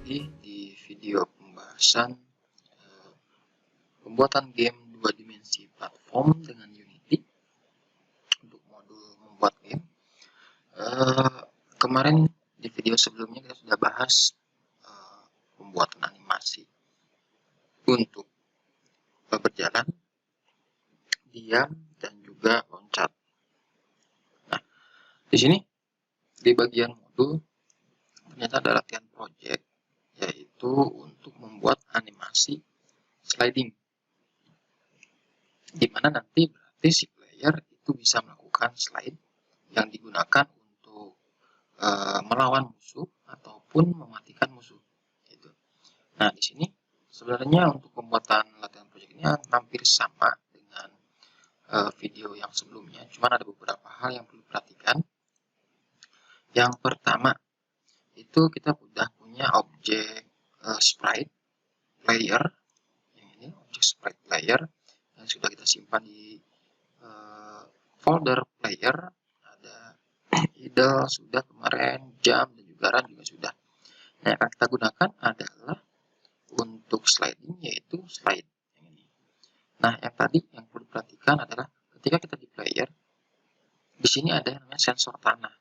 lagi di video pembahasan pembuatan game 2 dimensi platform dengan Unity untuk modul membuat game. Kemarin di video sebelumnya kita sudah bahas pembuatan animasi untuk berjalan, diam, dan juga loncat. Nah, di sini di bagian modul ternyata ada latihan project, yaitu untuk membuat animasi sliding, di mana nanti berarti si player itu bisa melakukan slide yang digunakan untuk melawan musuh ataupun mematikan musuh. Gitu. Nah, di sini sebenarnya untuk pembuatan latihan project ini hampir sama dengan video yang sebelumnya, cuman ada beberapa hal yang perlu diperhatikan. Yang pertama, itu kita sudah punya objek sprite player, yang ini objek sprite player yang sudah kita simpan di folder player. Ada idle sudah kemarin, jam dan juga run juga sudah. Nah, yang akan kita gunakan adalah untuk sliding, yaitu slide yang ini. Nah, yang tadi yang perlu diperhatikan adalah ketika kita di player, di sini ada yang namanya sensor tanah,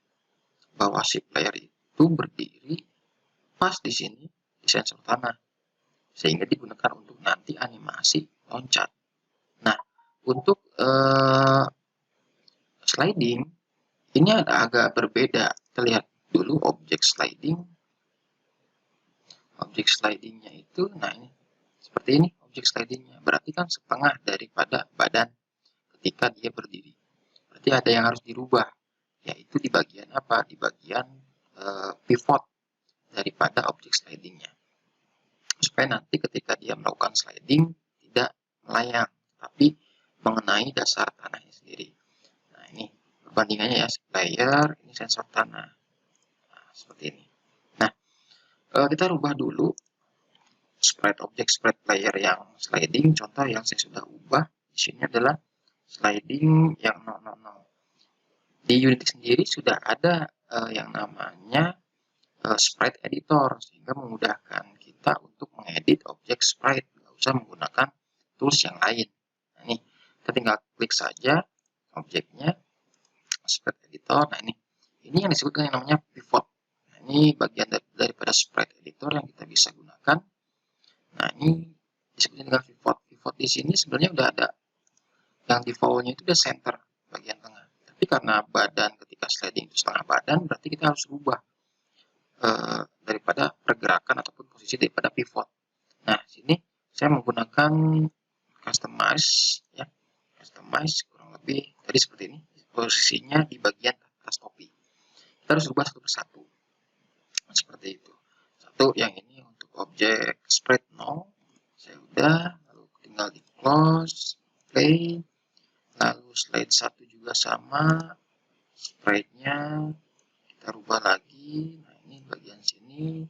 bahwa si player itu berdiri pas di sini di sensor tanah, sehingga digunakan untuk nanti animasi loncat. Nah, untuk sliding ini ada agak berbeda. Kita lihat dulu objek sliding. Objek slidingnya itu, nah ini seperti ini objek slidingnya. Berarti kan setengah daripada badan ketika dia berdiri. Berarti ada yang harus dirubah, yaitu di bagian apa? Di bagian pivot daripada objek slidingnya, supaya nanti ketika dia melakukan sliding tidak melayang, tapi mengenai dasar tanahnya sendiri. Nah, ini perbandingannya ya, player, ini sensor tanah. Nah, seperti ini. Nah, kita rubah dulu sprite objek sprite player yang sliding. Contoh yang saya sudah ubah di sini adalah sliding yang 000. Di Unity sendiri sudah ada yang namanya sprite editor, sehingga memudahkan kita untuk mengedit objek sprite, nggak usah menggunakan tools yang lain. Nah, ini kita tinggal klik saja objeknya, sprite editor. Nah, ini yang disebut dengan yang namanya pivot. Nah, ini bagian daripada sprite editor yang kita bisa gunakan. Nah, ini disebutnya dengan pivot. Pivot di sini sebenarnya udah ada yang defaultnya itu udah center bagian tengah, tapi karena badan ketika sliding itu setengah badan, berarti kita harus rubah daripada pergerakan ataupun posisi daripada pivot. Nah, sini saya menggunakan customize, ya, customize kurang lebih tadi seperti ini, posisinya di bagian atas topi. Kita harus rubah satu persatu, seperti itu. Satu yang ini untuk objek sprite no, saya udah, lalu tinggal di close, play, lalu slide 1 juga sama, sprite-nya kita rubah lagi. Nah, ini bagian sini,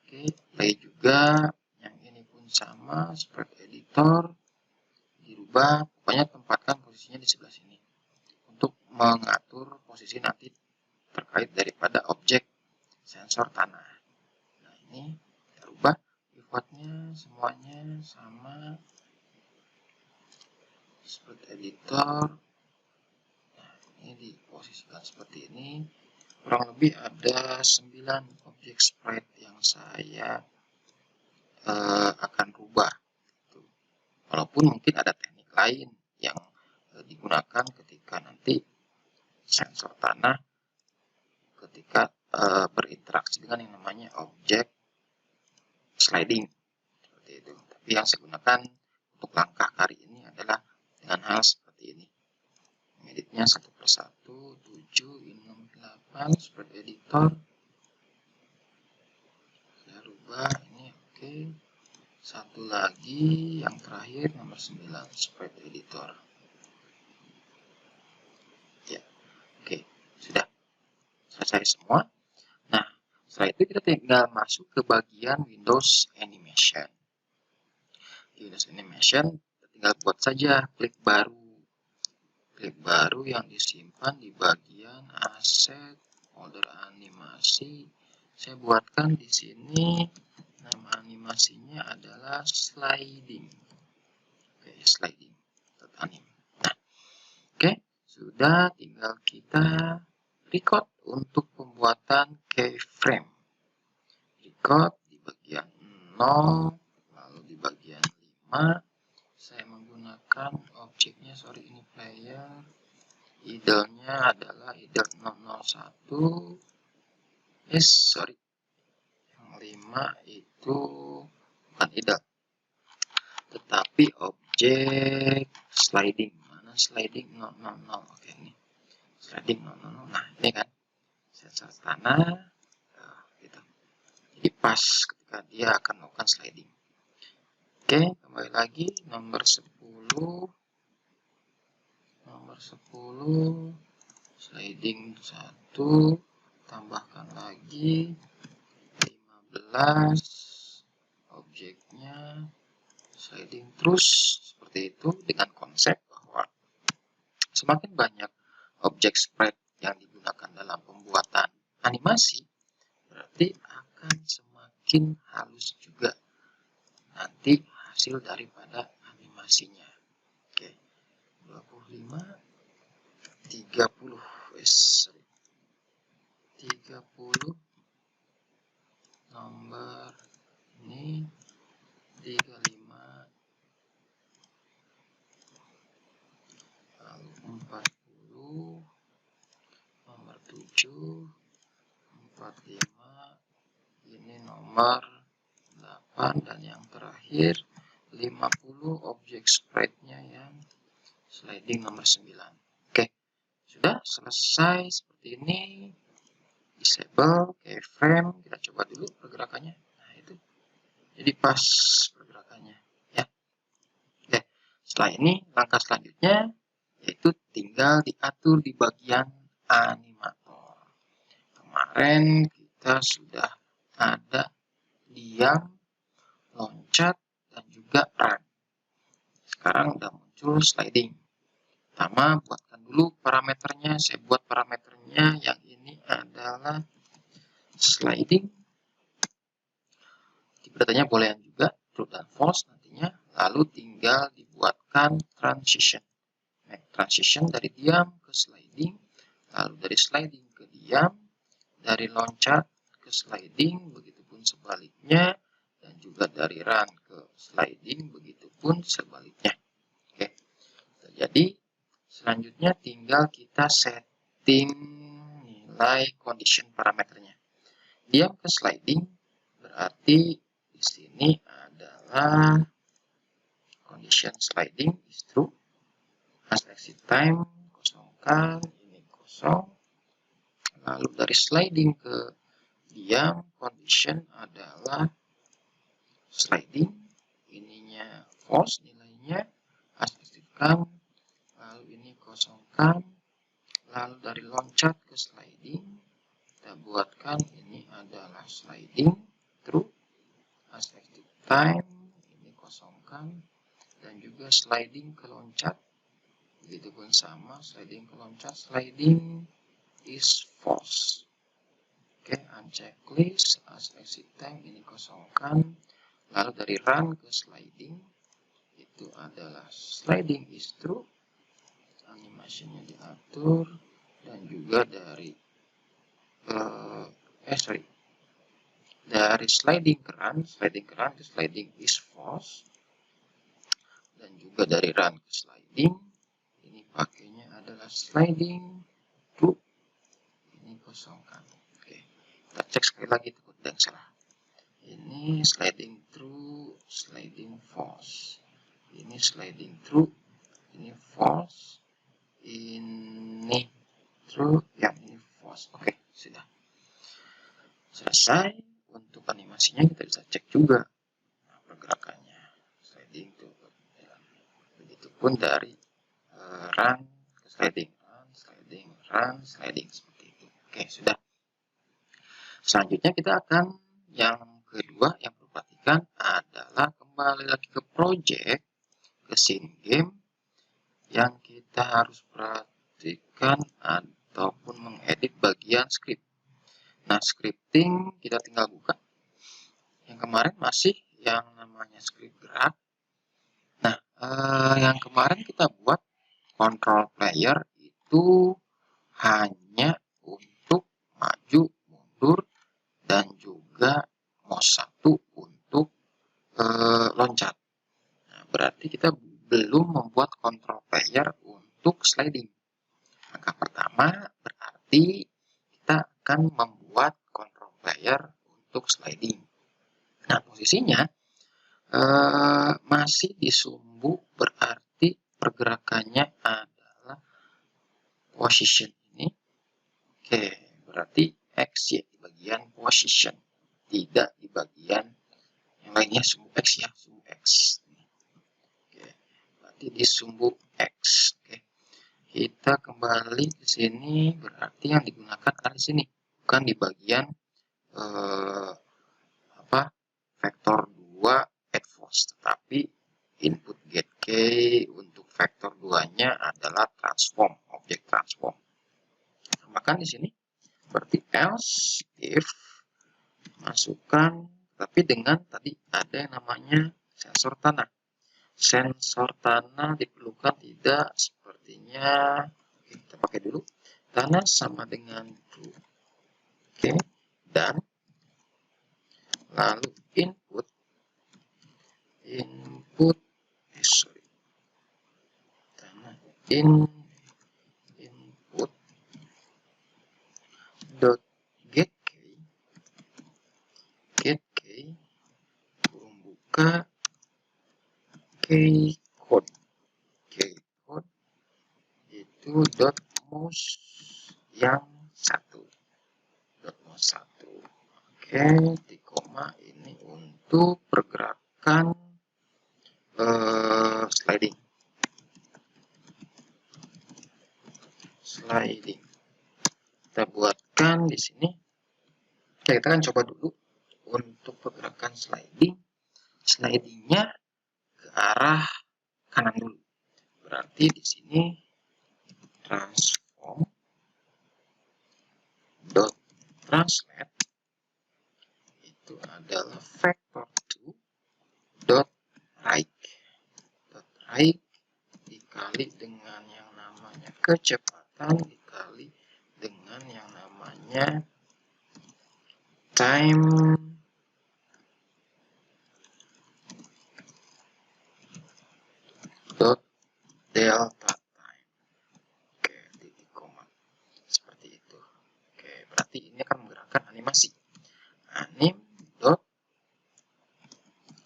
oke, play juga, yang ini pun sama, sprite editor dirubah, pokoknya tempatkan posisinya di sebelah sini untuk mengatur posisi nanti terkait daripada objek sensor tanah. Nah, ini kita rubah pivotnya semuanya sama, sprite editor. Nah, ini diposisikan seperti ini. Kurang lebih ada 9 objek sprite yang saya akan rubah. Walaupun mungkin ada teknik lain yang digunakan ketika nanti sensor tanah ketika berinteraksi dengan yang namanya objek sliding, seperti itu. Tapi yang saya gunakan untuk langkah kali ini adalah dengan hal seperti ini. Editnya satu persatu, 7, 8, sprite editor. Saya rubah ini, oke. Satu lagi, yang terakhir nomor 9, sprite editor. Ya, oke, sudah selesai semua. Nah, setelah itu kita tinggal masuk ke bagian Windows Animation. Di Windows Animation, kita tinggal buat saja klik baru. Klik baru yang disimpan di bagian aset, folder animasi, Saya buatkan di sini nama animasinya adalah sliding. Oke, sliding anim. Nah, oke, sudah tinggal kita record untuk pembuatan keyframe. Record di bagian 0, lalu di bagian 5 saya menggunakan objeknya, sorry ini player, idle-nya adalah idle 001. Sorry, yang 5 itu bukan idle, tetapi objek sliding. Mana sliding 000? Oke, ini sliding 000. Nah, ini kan sensor tanah, gitu. Jadi pas ketika dia akan melakukan sliding. Oke, kembali lagi nomor 10. Nomor 10 sliding 1, tambahkan lagi 15, objeknya sliding terus seperti itu, dengan konsep bahwa semakin banyak objek sprite yang digunakan dalam pembuatan animasi, berarti akan semakin halus juga nanti hasil daripada animasinya. Oke, 25, 30, 30, nomor ini 35, lalu 40, nomor 7, 45, ini nomor 8, dan yang terakhir 50 objek sprite-nya yang sliding nomor 9. Oke, sudah selesai seperti ini. Disable keyframe, kita coba dulu pergerakannya. Nah, itu jadi pas pergerakannya ya. Oke, setelah ini langkah selanjutnya yaitu tinggal diatur di bagian animator. Kemarin kita sudah ada diam, loncat, dan juga run. Sekarang udah muncul sliding. Pertama, buatkan dulu parameternya. Saya buat parameternya yang ini adalah sliding. Tipe-datanya boolean juga, true dan false nantinya. Lalu tinggal dibuatkan transition. Nah, transition dari diam ke sliding, lalu dari sliding ke diam, dari loncat ke sliding, begitupun sebaliknya, dan juga dari run ke sliding, begitupun sebaliknya. Oke, jadi selanjutnya tinggal kita setting nilai condition parameternya. Diam ke sliding berarti di sini adalah condition sliding is true. As exit time kosongkan, ini kosong. Lalu dari sliding ke diam, condition adalah sliding, ininya false nilainya, as exit time. Lalu ini kosongkan, lalu dari loncat ke sliding kita buatkan ini adalah sliding true, as exit time ini kosongkan, dan juga sliding ke loncat begitupun sama, sliding ke loncat, sliding is false. Oke, uncheck list, as exit time ini kosongkan, lalu dari run ke sliding itu adalah sliding is true, animasinya diatur, dan juga dari dari sliding ke run itu sliding is false, dan juga dari run ke sliding ini pakainya adalah sliding true, ini kosongkan. Oke, kita cek sekali lagi takut ada yang salah. Ini sliding true, sliding false, ini sliding true, ini false, ini true, yang ini false. Oke, sudah selesai. Untuk animasinya kita bisa cek juga pergerakannya, sliding to ya. Begitupun dari run ke sliding, run, sliding, run, sliding, seperti itu. Oke, sudah. Selanjutnya kita akan yang kedua yang perlu perhatikan adalah kembali lagi ke project, ke scene game. Yang kita harus perhatikan ataupun mengedit bagian script. Nah, scripting kita tinggal buka. Yang kemarin masih yang namanya script gerak. Nah, yang kemarin kita buat control player itu hanya untuk maju, mundur, dan juga mouse 1 untuk loncat. Nah, berarti kita belum membuat control player untuk sliding. Maka pertama berarti kita akan membuat control player untuk sliding. Nah, posisinya masih di sumbu, berarti pergerakannya adalah position ini. Oke, berarti X ya di bagian position, tidak di bagian yang lainnya sumbu X ya, sumbu X. Oke, berarti di sumbu X. Oke, kita kembali ke sini, berarti yang digunakan adalah di sini, bukan di bagian vektor 2 add force, tetapi input get key untuk vektor 2-nya adalah transform, objek transform. Tambahkan di sini berarti else if masukkan, tapi dengan tadi ada yang namanya sensor tanah. Sensor tanah diperlukan tidak, sepertinya. Oke, kita pakai dulu tanah sama dengan true. Oke, dan lalu input tanah input dot get key buka key code itu dot mouse yang satu. Oke, di koma ini untuk pergerakan sliding. Kita buatkan di sini. Oke, kita akan coba dulu untuk pergerakan slidingnya ke arah kanan dulu. Berarti di sini transform dot translate itu adalah vector 2 dot right dikali dengan yang namanya kecepatan dikali dengan yang namanya time dot delta time. Oke, titik koma seperti itu. Oke, berarti ini akan menggerakkan animasi. Anim dot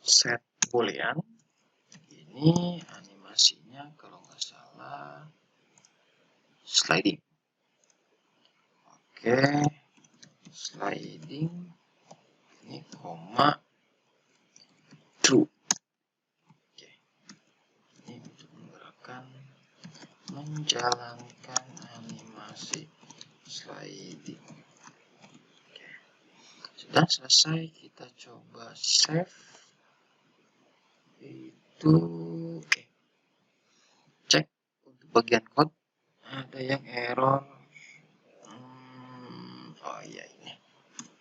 set boolean. Ini animasinya kalau nggak salah sliding. Oke, sliding ini koma true. Oke, ini untuk menjalankan animasi sliding. Oke, sudah selesai, kita coba save itu. Oke, cek untuk bagian code ada yang error. Oh iya, ini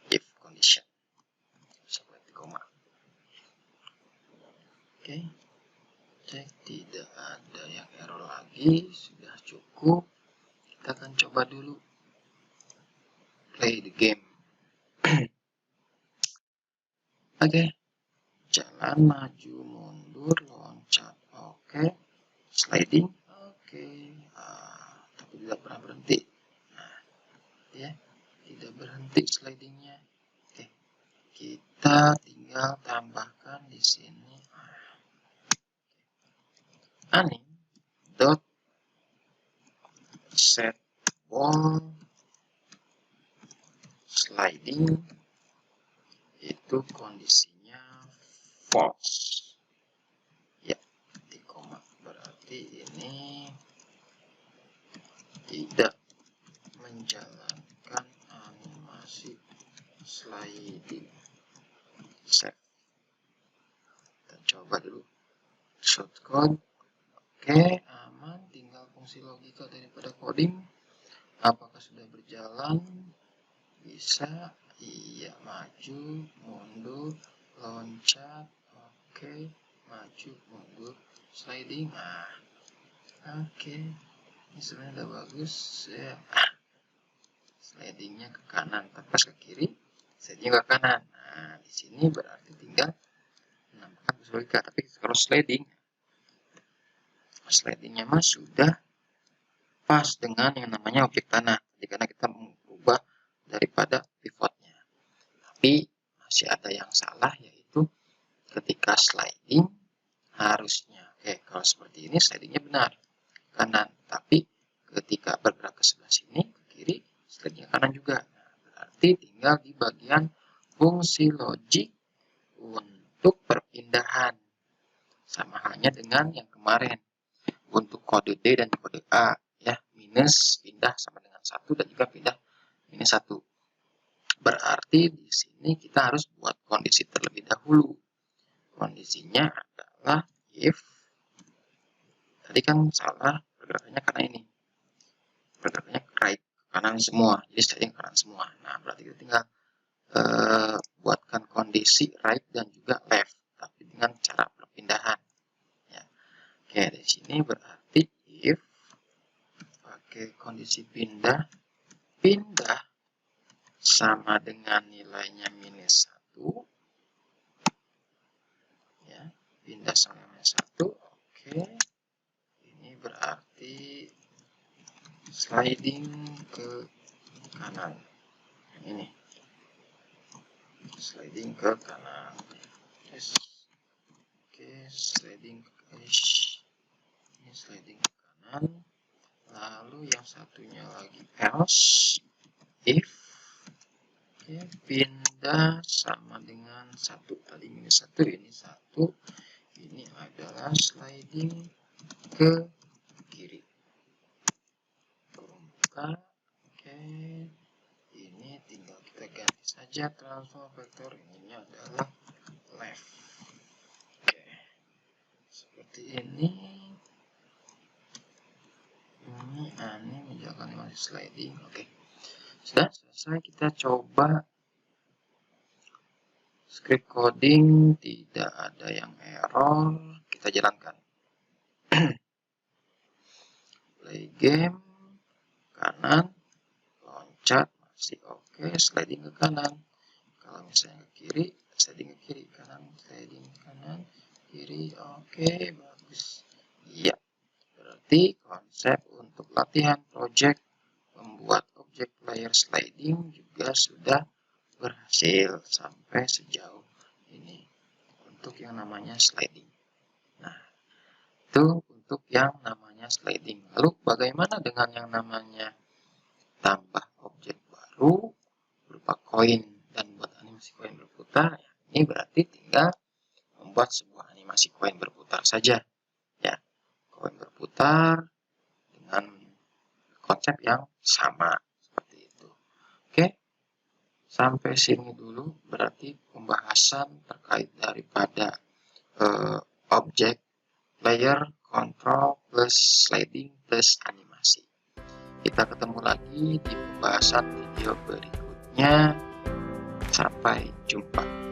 if condition seperti koma. Oke, cek tidak ada yang error lagi, sudah cukup. Kita akan coba dulu play the game. Oke, jalan maju mundur loncat. Oke, sliding. Oke, tapi tidak pernah berhenti. Nah, ya, tidak berhenti slidingnya. Oke, kita tinggal tambahkan di sini anim dot set ball sliding itu kondisinya false ya, di koma, berarti ini tidak menjalankan animasi sliding. Save. Kita coba dulu shortcode. Oke, aman, tinggal fungsi logika daripada coding apakah sudah berjalan. bisa, iya, maju, mundur, loncat, oke, maju, mundur, sliding. Nah, oke, ini sebenarnya udah bagus ya. Slidingnya ke kanan, pas ke kiri, slidingnya ke kanan. Nah, di sini berarti tinggal menambahkan kesulitan. Tapi kalau slidingnya mah sudah pas dengan yang namanya objek tanah, karena kita mengubah daripada pivotnya. Tapi masih ada yang salah, yaitu ketika sliding harusnya, kalau seperti ini slidingnya benar kanan, tapi ketika bergerak ke sebelah sini ke kiri, slidingnya kanan juga. Nah, berarti tinggal di bagian fungsi logik untuk perpindahan, sama halnya dengan yang kemarin untuk kode D dan kode A, ya, minus pindah sama dengan 1 dan juga pindah minus 1. Berarti di sini kita harus buat kondisi terlebih dahulu. Kondisinya adalah if, tadi kan salah pergerakannya karena ini, pergerakannya right ke kanan semua, jadi sliding ke kanan semua. Nah, berarti kita tinggal buatkan kondisi right dan juga left, tapi dengan cara perpindahan. Ya. Oke, di sini berarti if pakai kondisi pindah sama dengan nilainya minus 1, ya, pindah sama minus 1. Oke, ini berarti sliding ke kanan, ini sliding ke kanan, yes. Oke, sliding ke ini sliding ke kanan. Lalu yang satunya lagi else if, oke, pindah sama dengan 1, tadi minus 1, ini 1, ini adalah sliding ke kiri. Buka, oke, ini tinggal kita ganti saja transform vektor, ininya adalah left. Oke, seperti ini. Ini menjalankan animasi sliding. Oke, sudah selesai. Kita coba script coding, tidak ada yang error, kita jalankan. Play game, kanan, loncat, masih oke, sliding ke kanan. Kalau misalnya ke kiri, sliding ke kiri, kanan, sliding kanan, kiri, oke, bagus. Iya, berarti konsep untuk latihan project membuat objek player sliding juga sudah berhasil sampai sejauh ini untuk yang namanya sliding. Nah, itu untuk yang namanya sliding. Lalu bagaimana dengan yang namanya tambah objek baru berupa koin dan buat animasi koin berputar? Ini berarti tinggal membuat sebuah animasi koin berputar saja, ya. Koin berputar dengan konsep yang sama seperti itu. Oke, sampai sini dulu berarti pembahasan terkait daripada objek player control plus sliding plus animasi. Kita ketemu lagi di pembahasan video berikutnya. Sampai jumpa.